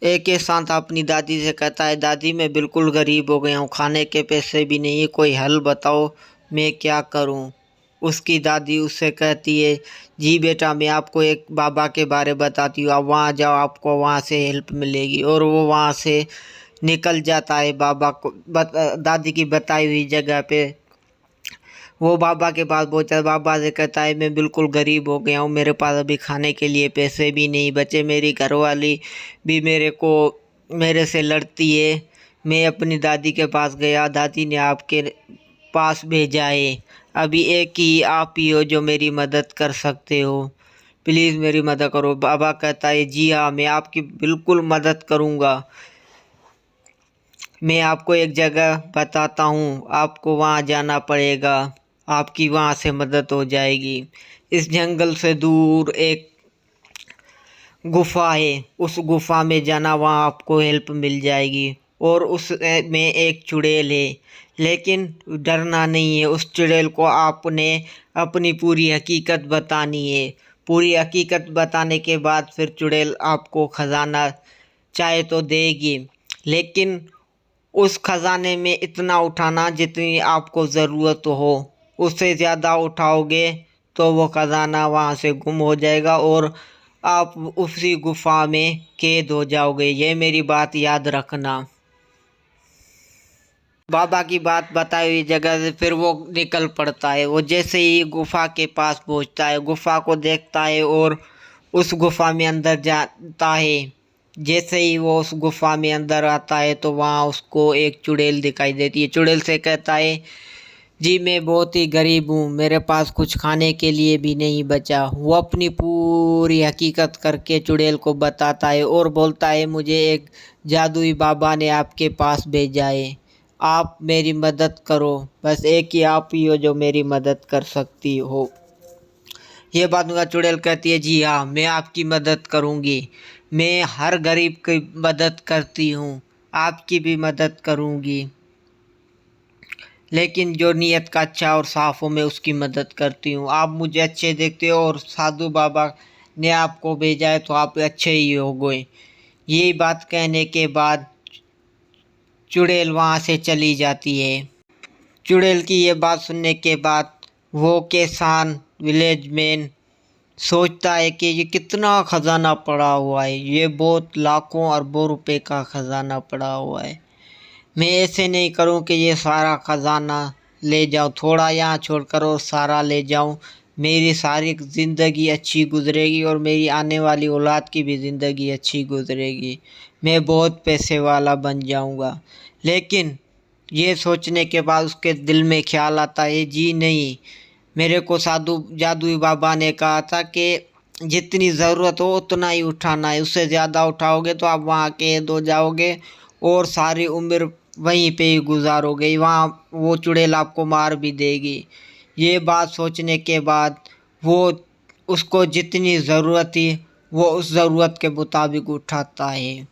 एक किसान था अपनी दादी से कहता है, दादी मैं बिल्कुल गरीब हो गया हूँ, खाने के पैसे भी नहीं है, कोई हल बताओ मैं क्या करूँ। उसकी दादी उससे कहती है, जी बेटा मैं आपको एक बाबा के बारे बताती हूँ, आप वहाँ जाओ, आपको वहाँ से हेल्प मिलेगी। और वो वहाँ से निकल जाता है दादी की बताई हुई जगह पे। वो बाबा के पास पहुंचा, बाबा से कहता है, मैं बिल्कुल गरीब हो गया हूँ, मेरे पास अभी खाने के लिए पैसे भी नहीं बचे, मेरी घरवाली भी मेरे से लड़ती है। मैं अपनी दादी के पास गया, दादी ने आपके पास भेजा है, अभी एक ही आप ही हो जो मेरी मदद कर सकते हो, प्लीज़ मेरी मदद करो। बाबा कहता है, जी हाँ मैं आपकी बिल्कुल मदद करूँगा, मैं आपको एक जगह बताता हूँ, आपको वहाँ जाना पड़ेगा, आपकी वहाँ से मदद हो जाएगी। इस जंगल से दूर एक गुफा है, उस गुफा में जाना, वहाँ आपको हेल्प मिल जाएगी। और उस में एक चुड़ैल है, लेकिन डरना नहीं है, उस चुड़ैल को आपने अपनी पूरी हकीकत बतानी है। पूरी हकीकत बताने के बाद फिर चुड़ैल आपको खजाना चाहे तो देगी, लेकिन उस खजाने में इतना उठाना जितनी आपको ज़रूरत हो, उससे ज़्यादा उठाओगे तो वो खजाना वहाँ से गुम हो जाएगा और आप उसी गुफा में कैद हो जाओगे। ये मेरी बात याद रखना। बाबा की बात बताई हुई जगह से फिर वो निकल पड़ता है। वो जैसे ही गुफा के पास पहुंचता है, गुफा को देखता है और उस गुफा में अंदर जाता है। जैसे ही वो उस गुफा में अंदर आता है तो वहाँ उसको एक चुड़ैल दिखाई देती है। चुड़ैल से कहता है, जी मैं बहुत ही गरीब हूँ, मेरे पास कुछ खाने के लिए भी नहीं बचा। वो अपनी पूरी हकीकत करके चुड़ैल को बताता है और बोलता है, मुझे एक जादुई बाबा ने आपके पास भेजा है, आप मेरी मदद करो, बस एक ही आप ही हो जो मेरी मदद कर सकती हो। ये बात उनका चुड़ैल कहती है, जी हाँ मैं आपकी मदद करूँगी, मैं हर गरीब की मदद करती हूँ, आपकी भी मदद करूँगी, लेकिन जो नीयत का अच्छा और साफ़ हो मैं उसकी मदद करती हूँ। आप मुझे अच्छे देखते हो और साधु बाबा ने आपको भेजा है तो आप अच्छे ही हो गए। यही बात कहने के बाद चुड़ैल वहाँ से चली जाती है। चुड़ैल की ये बात सुनने के बाद वो किसान विलेज मैन सोचता है कि ये कितना खजाना पड़ा हुआ है, ये बहुत लाखों अरबों रुपए का खजाना पड़ा हुआ है, मैं ऐसे नहीं करूं कि ये सारा खजाना ले जाऊं, थोड़ा यहाँ छोड़कर और सारा ले जाऊं, मेरी सारी ज़िंदगी अच्छी गुजरेगी और मेरी आने वाली औलाद की भी ज़िंदगी अच्छी गुजरेगी, मैं बहुत पैसे वाला बन जाऊंगा। लेकिन ये सोचने के बाद उसके दिल में ख्याल आता है, जी नहीं, मेरे को साधु जादुई बाबा ने कहा था कि जितनी ज़रूरत हो उतना ही उठाना है, उससे ज़्यादा उठाओगे तो आप वहाँ कैद हो जाओगे और सारी उम्र वहीं पे ही गुजारोगे, वहाँ वो चुड़ैल आपको मार भी देगी। ये बात सोचने के बाद वो उसको जितनी ज़रूरत थी वो उस ज़रूरत के मुताबिक उठाता है।